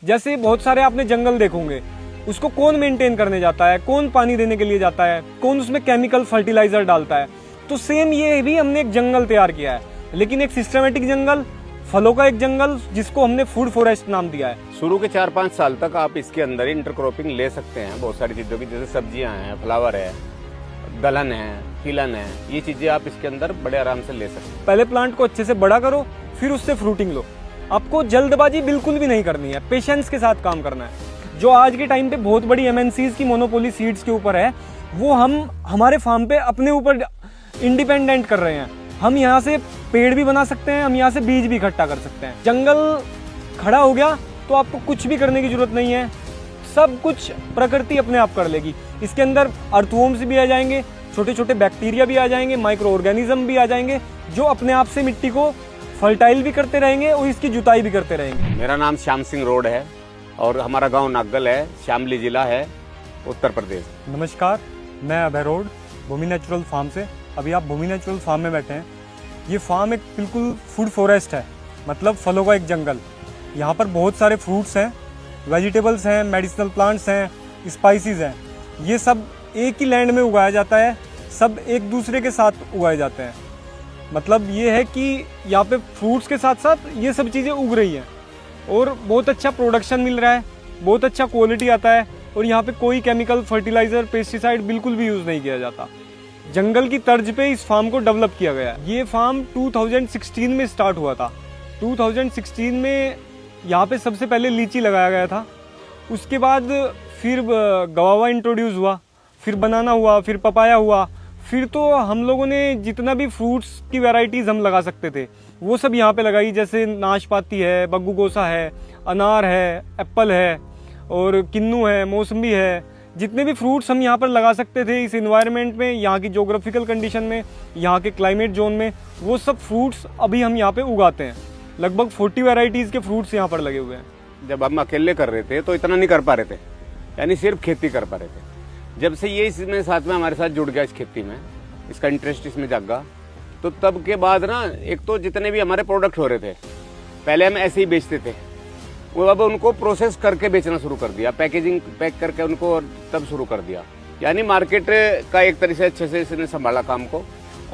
जैसे बहुत सारे आपने जंगल देखोगे, उसको कौन मेंटेन करने जाता है, कौन पानी देने के लिए जाता है, कौन उसमें केमिकल फर्टिलाइजर डालता है। तो सेम ये भी हमने एक जंगल तैयार किया है, लेकिन एक सिस्टमेटिक जंगल, फलों का एक जंगल, जिसको हमने फूड फॉरेस्ट नाम दिया है। शुरू के 4-5 साल तक आप इसके अंदर इंटरक्रॉपिंग ले सकते हैं बहुत सारी चीज़ों की, जैसे सब्जियां हैं, फ्लावर है, दलहन है, तिलहन है, ये चीज़ें आप इसके अंदर बड़े आराम से ले सकते हैं। पहले प्लांट को अच्छे से बड़ा करो, फिर उससे फ्रूटिंग लो। आपको जल्दबाजी बिल्कुल भी नहीं करनी है, पेशेंस के साथ काम करना है। जो आज के टाइम पे बहुत बड़ी एमएनसीज की मोनोपोली सीड्स के ऊपर है, वो हम हमारे फार्म पे अपने ऊपर इंडिपेंडेंट कर रहे हैं। हम यहाँ से पेड़ भी बना सकते हैं, हम यहाँ से बीज भी इकट्ठा कर सकते हैं। जंगल खड़ा हो गया तो आपको कुछ भी करने की जरूरत नहीं है, सब कुछ प्रकृति अपने आप कर लेगी। इसके अंदर अर्थवॉर्म्स भी आ जाएंगे, छोटे छोटे बैक्टीरिया भी आ जाएंगे, माइक्रो ऑर्गेनिज्म भी आ जाएंगे, जो अपने आप से मिट्टी को फर्टाइल भी करते रहेंगे और इसकी जुताई भी करते रहेंगे। मेरा नाम श्याम सिंह रोड है और हमारा गांव नागल है, शामली जिला है, उत्तर प्रदेश। नमस्कार, मैं अभय रोड, भूमि नेचुरल फार्म से। अभी आप भूमि नेचुरल फार्म में बैठे हैं। ये फार्म एक बिल्कुल फूड फॉरेस्ट है, मतलब फलों का एक जंगल। यहाँ पर बहुत सारे फ्रूट्स हैं, वेजिटेबल्स हैं, मेडिसिनल प्लांट्स हैं, स्पाइसेस हैं। ये सब एक ही लैंड में उगाया जाता है, सब एक दूसरे के साथ उगाए जाते हैं। मतलब ये है कि यहाँ पे फ्रूट्स के साथ साथ ये सब चीज़ें उग रही हैं और बहुत अच्छा प्रोडक्शन मिल रहा है, बहुत अच्छा क्वालिटी आता है। और यहाँ पे कोई केमिकल फर्टिलाइज़र, पेस्टिसाइड बिल्कुल भी यूज़ नहीं किया जाता। जंगल की तर्ज पे इस फार्म को डेवलप किया गया है। ये फार्म 2016 में स्टार्ट हुआ था। 2016 में यहाँ पे सबसे पहले लीची लगाया गया था, उसके बाद फिर गवावा इंट्रोड्यूस हुआ, फिर बनाना हुआ, फिर पपाया हुआ, फिर तो हम लोगों ने जितना भी फ्रूट्स की वैरायटीज़ हम लगा सकते थे वो सब यहाँ पे लगाई। जैसे नाशपाती है, बग्गू गोसा है, अनार है, एप्पल है और किन्नू है, मौसम्बी है। जितने भी फ्रूट्स हम यहाँ पर लगा सकते थे इस इन्वायरमेंट में, यहाँ की जोग्राफिकल कंडीशन में, यहाँ के क्लाइमेट जोन में, वो सब फ्रूट्स अभी हम यहाँ पे उगाते हैं। लगभग 40 वैरायटीज़ के फ्रूट्स यहाँ पर लगे हुए हैं। जब हम अकेले कर रहे थे तो इतना नहीं कर पा रहे थे, यानी सिर्फ खेती कर पा रहे थे। जब से ये इसमें साथ में हमारे साथ जुड़ गया, इस खेती में इसका इंटरेस्ट इसमें जागा, तो तब के बाद ना एक तो जितने भी हमारे प्रोडक्ट हो रहे थे, पहले हम ऐसे ही बेचते थे, वो अब उनको प्रोसेस करके बेचना शुरू कर दिया, पैकेजिंग पैक करके उनको तब शुरू कर दिया। यानी मार्केट का एक तरह से अच्छे से इसने संभाला काम को।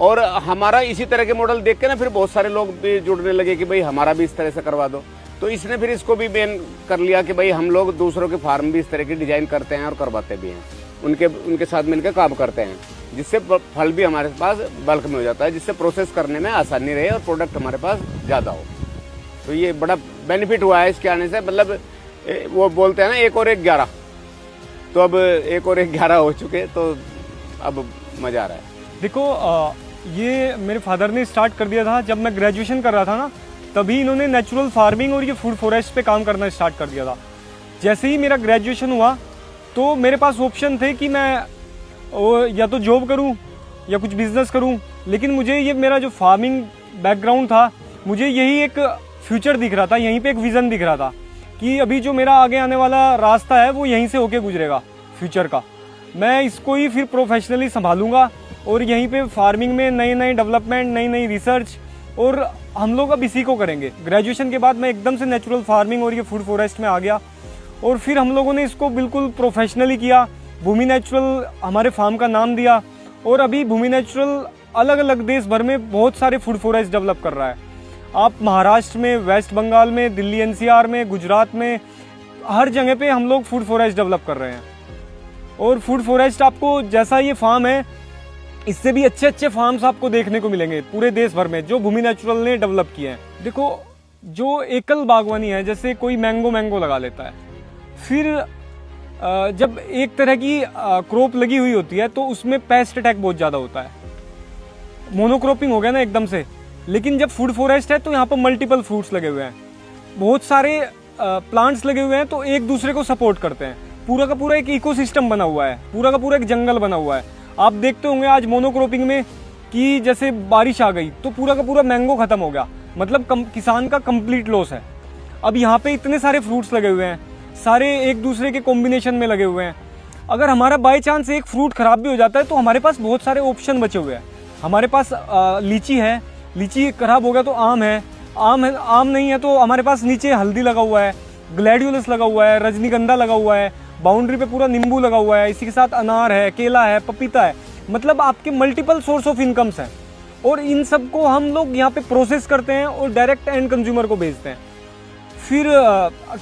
और हमारा इसी तरह के मॉडल देख के ना फिर बहुत सारे लोग भी जुड़ने लगे कि भाई हमारा भी इस तरह से करवा दो। तो इसने फिर इसको भी बैन कर लिया कि भाई हम लोग दूसरों के फार्म भी इस तरह की डिजाइन करते हैं और करवाते भी हैं, उनके साथ मिलकर काम करते हैं, जिससे फल भी हमारे पास बल्क में हो जाता है, जिससे प्रोसेस करने में आसानी रहे और प्रोडक्ट हमारे पास ज़्यादा हो। तो ये बड़ा बेनिफिट हुआ है इसके आने से। मतलब वो बोलते हैं ना 1 और 1 11, तो अब 1 और 1 11 हो चुके, तो अब मज़ा आ रहा है। देखो, ये मेरे फादर ने स्टार्ट कर दिया था जब मैं ग्रेजुएशन कर रहा था ना, तभी इन्होंने नेचुरल फार्मिंग और ये फूड फॉरेस्ट पे काम करना स्टार्ट कर दिया था। जैसे ही मेरा ग्रेजुएशन हुआ तो मेरे पास ऑप्शन थे कि मैं या तो जॉब करूं या कुछ बिजनेस करूं, लेकिन मुझे ये मेरा जो फार्मिंग बैकग्राउंड था, मुझे यही एक फ्यूचर दिख रहा था, यहीं पे एक विज़न दिख रहा था कि अभी जो मेरा आगे आने वाला रास्ता है वो यहीं से होके गुजरेगा फ्यूचर का। मैं इसको ही फिर प्रोफेशनली संभालूंगा और यहीं पे फार्मिंग में नई नई डेवलपमेंट, नई नई रिसर्च, और हम लोग अब इसी को करेंगे। ग्रेजुएशन के बाद मैं एकदम से नेचुरल फार्मिंग और ये फूड फॉरेस्ट में आ गया और फिर हम लोगों ने इसको बिल्कुल प्रोफेशनली किया। भूमि नेचुरल हमारे फार्म का नाम दिया और अभी भूमि नेचुरल अलग अलग देश भर में बहुत सारे फूड फॉरेस्ट डेवलप कर रहा है। आप महाराष्ट्र में, वेस्ट बंगाल में, दिल्ली एनसीआर में, गुजरात में, हर जगह पे हम लोग फूड फॉरेस्ट डेवलप कर रहे हैं। और फूड फॉरेस्ट आपको, जैसा ये फार्म है, इससे भी अच्छे अच्छे फार्म्स आपको देखने को मिलेंगे पूरे देश भर में, जो भूमि नेचुरल ने डेवलप किए हैं। देखो, जो एकल बागवानी है, जैसे कोई मैंगो लगा लेता है, फिर जब एक तरह की क्रॉप लगी हुई होती है तो उसमें पेस्ट अटैक बहुत ज़्यादा होता है, मोनोक्रॉपिंग हो गया ना एकदम से। लेकिन जब फूड फॉरेस्ट है तो यहाँ पर मल्टीपल फ्रूट्स लगे हुए हैं, बहुत सारे प्लांट्स लगे हुए हैं, तो एक दूसरे को सपोर्ट करते हैं। पूरा का पूरा एक इकोसिस्टम बना हुआ है, पूरा का पूरा एक जंगल बना हुआ है। आप देखते होंगे आज मोनोक्रॉपिंग में कि जैसे बारिश आ गई तो पूरा का पूरा मैंगो खत्म हो गया, मतलब किसान का कंप्लीट लॉस है। अब यहाँ पे इतने सारे फ्रूट्स लगे हुए हैं, सारे एक दूसरे के कॉम्बिनेशन में लगे हुए हैं। अगर हमारा बाई चांस एक फ्रूट खराब भी हो जाता है तो हमारे पास बहुत सारे ऑप्शन बचे हुए हैं। हमारे पास लीची है, लीची खराब हो गया तो आम है, आम नहीं है तो हमारे पास नीचे हल्दी लगा हुआ है, ग्लैडियोलस लगा हुआ है, रजनीगंधा लगा हुआ है, बाउंड्री पे पूरा नींबू लगा हुआ है, इसी के साथ अनार है, केला है, पपीता है। मतलब आपके मल्टीपल सोर्स ऑफ इनकम्स हैं और इन सब को हम लोग यहाँ पे प्रोसेस करते हैं और डायरेक्ट एंड कंज्यूमर को बेचते हैं। फिर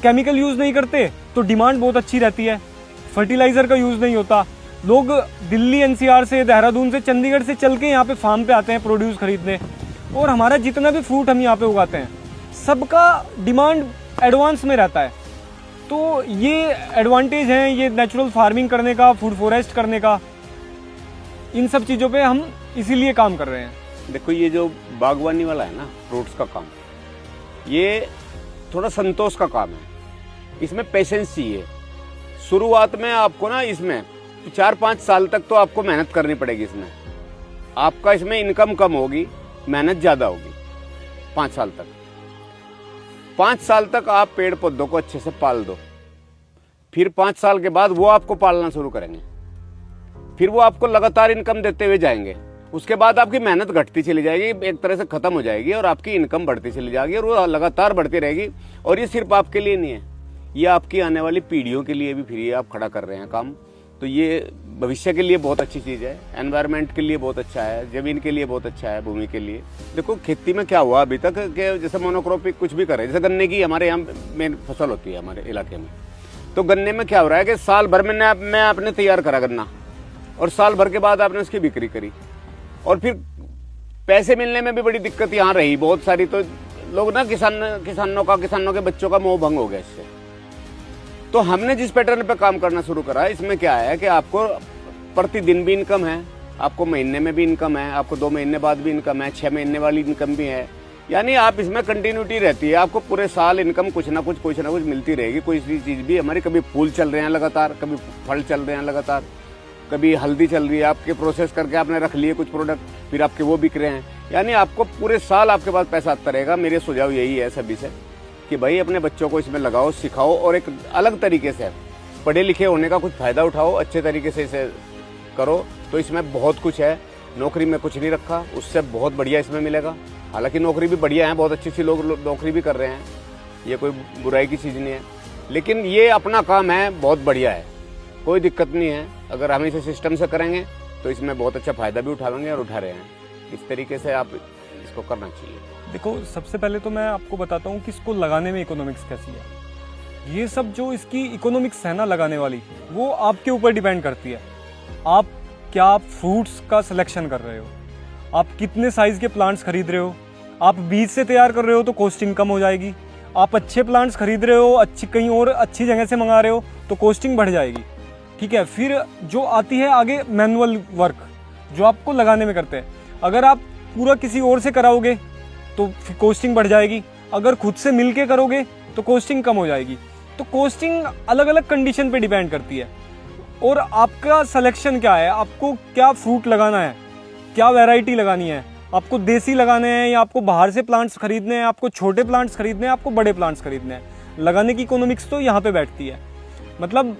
केमिकल यूज़ नहीं करते तो डिमांड बहुत अच्छी रहती है, फर्टिलाइज़र का यूज़ नहीं होता। लोग दिल्ली एनसीआर से, देहरादून से, चंडीगढ़ से चल के यहाँ पे फार्म पे आते हैं प्रोड्यूस खरीदने, और हमारा जितना भी फ्रूट हम यहाँ पे उगाते हैं सबका डिमांड एडवांस में रहता है। तो ये एडवांटेज है ये नेचुरल फार्मिंग करने का, फूड फॉरेस्ट करने का, इन सब चीज़ों पे हम इसीलिए काम कर रहे हैं। देखो ये जो बागवानी वाला है ना, फ्रूट्स का काम, ये थोड़ा संतोष का काम है, इसमें पेशेंस चाहिए। शुरुआत में आपको ना इसमें 4-5 साल तक तो आपको मेहनत करनी पड़ेगी। इसमें आपका इसमें इनकम कम होगी, मेहनत ज़्यादा होगी। 5 साल तक 5 साल तक आप पेड़ पौधों को अच्छे से पाल दो, फिर 5 साल के बाद वो आपको पालना शुरू करेंगे, फिर वो आपको लगातार इनकम देते हुए जाएंगे। उसके बाद आपकी मेहनत घटती चली जाएगी, एक तरह से खत्म हो जाएगी, और आपकी इनकम बढ़ती चली जाएगी, और वो लगातार बढ़ती रहेगी। और ये सिर्फ आपके लिए नहीं है, ये आपकी आने वाली पीढ़ियों के लिए भी फ्री आप खड़ा कर रहे हैं काम। तो ये भविष्य के लिए बहुत अच्छी चीज़ है, एनवायरनमेंट के लिए बहुत अच्छा है, ज़मीन के लिए बहुत अच्छा है, भूमि के लिए। देखो खेती में क्या हुआ अभी तक कि जैसे मोनोक्रॉपिक कुछ भी करे, जैसे गन्ने की हमारे यहाँ मेन फसल होती है हमारे इलाके में, तो गन्ने में क्या हो रहा है कि साल भर में मैं आपने तैयार करा गन्ना, और साल भर के बाद आपने उसकी बिक्री करी, और फिर पैसे मिलने में भी बड़ी दिक्कत यहाँ रही बहुत सारी। तो लोग ना किसानों के बच्चों का मोह भंग हो गया इससे। तो हमने जिस पैटर्न पे काम करना शुरू करा, इसमें क्या है कि आपको प्रतिदिन भी इनकम है, आपको महीने में भी इनकम है, आपको 2 महीने बाद भी इनकम है, 6 महीने वाली इनकम भी है। यानी आप इसमें कंटिन्यूटी रहती है, आपको पूरे साल इनकम कुछ ना कुछ मिलती रहेगी। कोई सी चीज़ भी हमारी, कभी फूल चल रहे हैं लगातार, कभी फल चल रहे हैं लगातार, कभी हल्दी चल रही है, आपके प्रोसेस करके आपने रख लिए कुछ प्रोडक्ट, फिर आपके वो बिक रहे हैं। यानी आपको पूरे साल आपके पास पैसा आता रहेगा। मेरे सुझाव यही है सभी से कि भाई अपने बच्चों को इसमें लगाओ, सिखाओ, और एक अलग तरीके से पढ़े लिखे होने का कुछ फ़ायदा उठाओ, अच्छे तरीके से इसे करो। तो इसमें बहुत कुछ है, नौकरी में कुछ नहीं रखा, उससे बहुत बढ़िया इसमें मिलेगा। हालांकि नौकरी भी बढ़िया है, बहुत अच्छी लोग नौकरी भी कर रहे हैं, ये कोई बुराई की चीज़ नहीं है, लेकिन ये अपना काम है, बहुत बढ़िया है, कोई दिक्कत नहीं है। अगर हम इसे सिस्टम से करेंगे तो इसमें बहुत अच्छा फ़ायदा भी उठाएंगे और उठा रहे हैं। इस तरीके से आप इसको करना चाहिए। देखो, सबसे पहले तो मैं आपको बताता हूँ कि इसको लगाने में इकोनॉमिक्स कैसी है। ये सब जो इसकी इकोनॉमिक्स है ना लगाने वाली, वो आपके ऊपर डिपेंड करती है। आप क्या फ्रूट्स का सिलेक्शन कर रहे हो, आप कितने साइज़ के प्लांट्स खरीद रहे हो, आप बीज से तैयार कर रहे हो तो कॉस्टिंग कम हो जाएगी, आप अच्छे प्लांट्स खरीद रहे हो, अच्छी कहीं और अच्छी जगह से मंगा रहे हो तो कॉस्टिंग बढ़ जाएगी। ठीक है, फिर जो आती है आगे मैनुअल वर्क जो आपको लगाने में करते हैं। अगर आप पूरा किसी और से कराओगे तो कॉस्टिंग बढ़ जाएगी, अगर खुद से मिलके करोगे तो कॉस्टिंग कम हो जाएगी। तो कॉस्टिंग अलग अलग कंडीशन पे डिपेंड करती है। और आपका सिलेक्शन क्या है, आपको क्या फ्रूट लगाना है, क्या वैरायटी लगानी है, आपको देसी लगाने हैं या आपको बाहर से प्लांट्स खरीदने हैं, आपको छोटे प्लांट्स खरीदने हैं, आपको बड़े प्लांट्स खरीदने हैं। लगाने की इकोनॉमिक्स तो यहाँ पे बैठती है। मतलब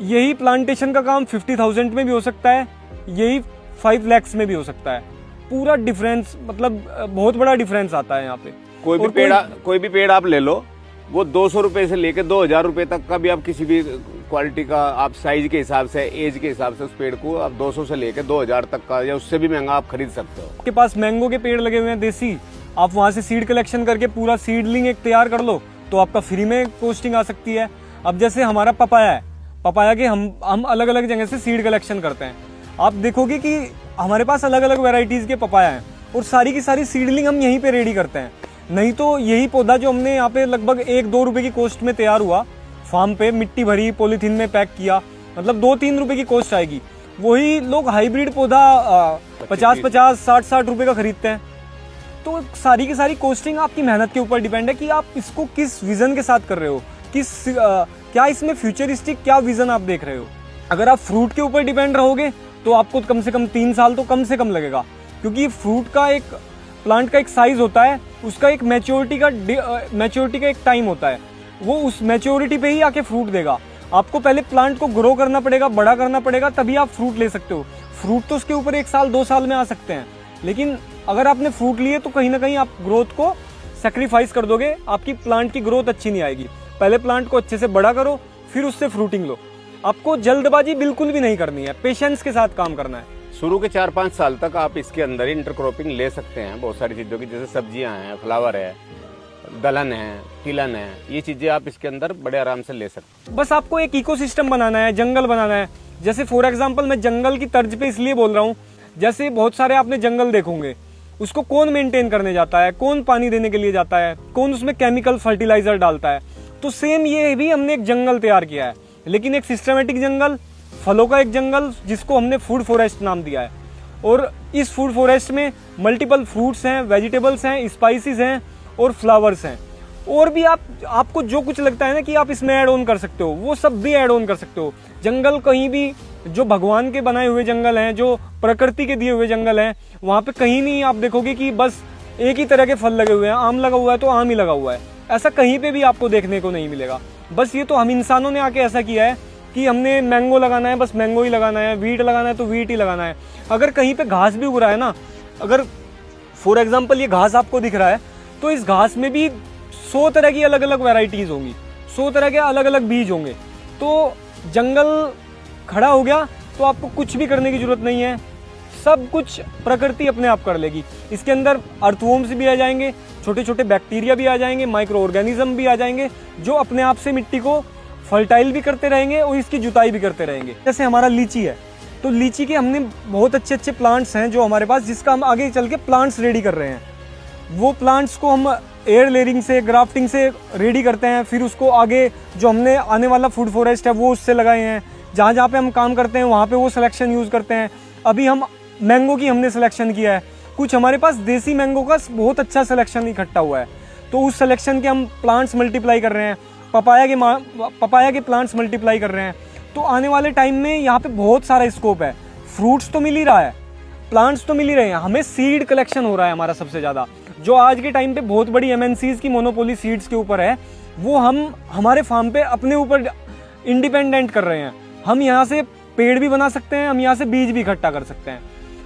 यही प्लांटेशन का काम 50,000 में भी हो सकता है, यही 5 lakhs में भी हो सकता है। पूरा डिफरेंस, मतलब बहुत बड़ा डिफरेंस आता है यहाँ पे। कोई भी पेड़ आप ले लो, वो 200 रुपए से लेके 2,000 रुपए तक का भी आप किसी भी क्वालिटी का, आप साइज के हिसाब से, एज के हिसाब से उस पेड़ को आप 200 से लेके 2,000 तक का या उससे भी महंगा आप खरीद सकते हो। आपके पास मैंगो के पेड़ लगे हुए हैं देसी, आप वहाँ से सीड कलेक्शन करके पूरा सीडलिंग एक तैयार कर लो तो आपका फ्री में कॉस्टिंग आ सकती है। अब जैसे हमारा पपाया है, पपाया के हम अलग अलग जगह से सीड कलेक्शन करते हैं। आप देखोगे कि हमारे पास अलग अलग वेराइटीज़ के पपाया हैं और सारी की सारी सीडलिंग हम यहीं पे रेडी करते हैं। नहीं तो यही पौधा जो हमने यहाँ पे लगभग 1-2 रुपए की कॉस्ट में तैयार हुआ, फार्म पे मिट्टी भरी, पॉलीथीन में पैक किया, मतलब 2-3 रुपए की कॉस्ट आएगी। वही लोग हाइब्रिड पौधा 50-50, 60-60 रुपए का खरीदते हैं। तो सारी की सारी कॉस्टिंग आपकी मेहनत के ऊपर डिपेंड है कि आप इसको किस विजन के साथ कर रहे हो, क्या इसमें फ्यूचरिस्टिक क्या विजन आप देख रहे हो। अगर आप फ्रूट के ऊपर डिपेंड रहोगे तो आपको कम से कम 3 साल तो कम से कम लगेगा, क्योंकि फ्रूट का एक प्लांट का एक साइज होता है, उसका एक मैच्योरिटी का एक टाइम होता है, वो उस मैच्योरिटी पे ही आके फ्रूट देगा। आपको पहले प्लांट को ग्रो करना पड़ेगा, बड़ा करना पड़ेगा, तभी आप फ्रूट ले सकते हो। फ्रूट तो उसके ऊपर 1 साल 2 साल में आ सकते हैं, लेकिन अगर आपने फ्रूट लिए तो कहीं ना कहीं आप ग्रोथ को सेक्रीफाइस कर दोगे, आपकी प्लांट की ग्रोथ अच्छी नहीं आएगी। पहले प्लांट को अच्छे से बड़ा करो, फिर उससे फ्रूटिंग लो। आपको जल्दबाजी बिल्कुल भी नहीं करनी है, पेशेंस के साथ काम करना है। शुरू के 4-5 साल तक आप इसके अंदर ही इंटरक्रॉपिंग ले सकते हैं बहुत सारी चीज़ों की, जैसे सब्जियां हैं, फ्लावर है, दलहन है, तिलहन है, ये चीज़ें आप इसके अंदर बड़े आराम से ले सकते हैं। बस आपको एक इकोसिस्टम बनाना है, जंगल बनाना है। जैसे फॉर एग्जांपल मैं जंगल की तर्ज पे इसलिए बोल रहा हूँ, जैसे बहुत सारे आपने जंगल देखोगे, उसको कौन मेंटेन करने जाता है, कौन पानी देने के लिए जाता है, कौन उसमें केमिकल फर्टिलाइजर डालता है। तो सेम ये भी हमने एक जंगल तैयार किया है, लेकिन एक सिस्टमेटिक जंगल, फलों का एक जंगल, जिसको हमने फूड फॉरेस्ट नाम दिया है। और इस फूड फॉरेस्ट में मल्टीपल फ्रूट्स हैं, वेजिटेबल्स हैं, स्पाइसेस हैं और फ्लावर्स हैं। और भी आपको जो कुछ लगता है ना कि आप इसमें ऐड ऑन कर सकते हो, वो सब भी ऐड ऑन कर सकते हो। जंगल कहीं भी, जो भगवान के बनाए हुए जंगल हैं, जो प्रकृति के दिए हुए जंगल हैं, वहाँ पे कहीं नहीं आप देखोगे कि बस एक ही तरह के फल लगे हुए हैं। आम लगा हुआ है तो आम ही लगा हुआ है, ऐसा कहीं पे भी आपको देखने को नहीं मिलेगा। बस ये तो हम इंसानों ने आके ऐसा किया है कि हमने मैंगो लगाना है, बस मैंगो ही लगाना है, वीट लगाना है तो वीट ही लगाना है। अगर कहीं पे घास भी उग रहा है ना, अगर फॉर एग्जाम्पल ये घास आपको दिख रहा है, तो इस घास में भी 100 तरह की अलग अलग वैरायटीज होंगी, 100 तरह के अलग अलग बीज होंगे। तो जंगल खड़ा हो गया तो आपको कुछ भी करने की जरूरत नहीं है, सब कुछ प्रकृति अपने आप कर लेगी। इसके अंदर अर्थवॉर्म्स भी आ जाएंगे, छोटे छोटे बैक्टीरिया भी आ जाएंगे, माइक्रो ऑर्गेनिज्म भी आ जाएंगे, जो अपने आप से मिट्टी को फर्टाइल भी करते रहेंगे और इसकी जुताई भी करते रहेंगे। जैसे हमारा लीची है, तो लीची के हमने बहुत अच्छे अच्छे प्लांट्स हैं जो हमारे पास, जिसका हम आगे चल के प्लांट्स रेडी कर रहे हैं। वो प्लांट्स को हम एयर लेयरिंग से, ग्राफ्टिंग से रेडी करते हैं, फिर उसको आगे जो हमने आने वाला फूड फॉरेस्ट है वो उससे लगाए हैं। जहाँ जहाँ पे हम काम करते हैं वहाँ पे वो सिलेक्शन यूज़ करते हैं। अभी हम मैंगो की हमने सिलेक्शन किया है, कुछ हमारे पास देसी मैंगो का बहुत अच्छा सिलेक्शन इकट्ठा हुआ है, तो उस सिलेक्शन के हम प्लांट्स मल्टीप्लाई कर रहे हैं। पपाया के प्लांट्स मल्टीप्लाई कर रहे हैं। तो आने वाले टाइम में यहाँ पे बहुत सारा स्कोप है। फ्रूट्स तो मिल ही रहा है, प्लांट्स तो मिल ही रहे हैं, हमें सीड कलेक्शन हो रहा है हमारा सबसे ज़्यादा। जो आज के टाइम पे बहुत बड़ी MNCs की मोनोपोली सीड्स के ऊपर है, वो हम हमारे फार्म पे अपने ऊपर इंडिपेंडेंट कर रहे हैं। हम यहाँ से पेड़ भी बना सकते हैं, हम यहाँ से बीज भी इकट्ठा कर सकते हैं।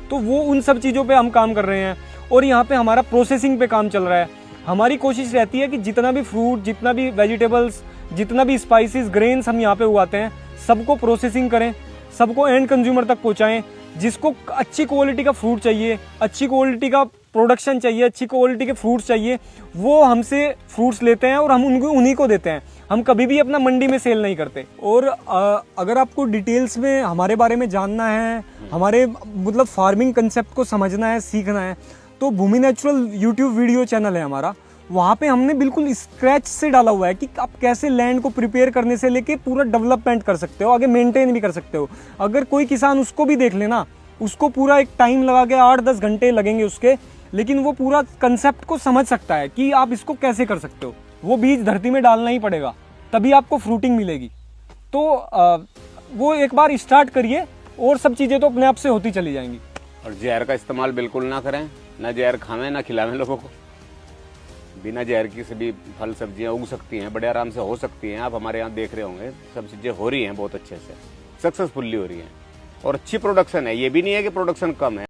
तो वो उन सब चीज़ों पे हम काम कर रहे हैं। और यहाँ पे हमारा प्रोसेसिंग पे काम चल रहा है। हमारी कोशिश रहती है कि जितना भी फ्रूट, जितना भी वेजिटेबल्स, जितना भी स्पाइसेस, ग्रेन्स हम यहाँ पे उगाते हैं, सबको प्रोसेसिंग करें, सबको एंड कंज्यूमर तक पहुँचाएं। जिसको अच्छी क्वालिटी का फ्रूट चाहिए, अच्छी क्वालिटी का प्रोडक्शन चाहिए, अच्छी क्वालिटी के फ्रूट्स चाहिए, वो हमसे फ्रूट्स लेते हैं और हम उनको उन्हीं को देते हैं। हम कभी भी अपना मंडी में सेल नहीं करते। और अगर आपको डिटेल्स में हमारे बारे में जानना है, हमारे मतलब फार्मिंग कंसेप्ट को समझना है, सीखना है, तो भूमि नेचुरल यूट्यूब वीडियो चैनल है हमारा। वहाँ पे हमने बिल्कुल स्क्रैच से डाला हुआ है कि आप कैसे लैंड को प्रिपेयर करने से लेके पूरा डेवलपमेंट कर सकते हो, आगे मेंटेन भी कर सकते हो। अगर कोई किसान उसको भी देख लेना, उसको पूरा एक टाइम लगा के 8-10 घंटे लगेंगे उसके, लेकिन वो पूरा कंसेप्ट को समझ सकता है कि आप इसको कैसे कर सकते हो। वो बीज धरती में डालना ही पड़ेगा, तभी आपको फ्रूटिंग मिलेगी। तो वो एक बार स्टार्ट करिए और सब चीज़ें तो अपने आप से होती चली जाएंगी। और जहर का इस्तेमाल बिल्कुल ना करें, ना जहर खावें ना खिलावें लोगों को। बिना जहर की सभी फल सब्जियां उग सकती हैं, बड़े आराम से हो सकती हैं। आप हमारे यहाँ देख रहे होंगे, सब चीज़ें हो रही हैं बहुत अच्छे से, सक्सेसफुली हो रही हैं और अच्छी प्रोडक्शन है। ये भी नहीं है कि प्रोडक्शन कम है।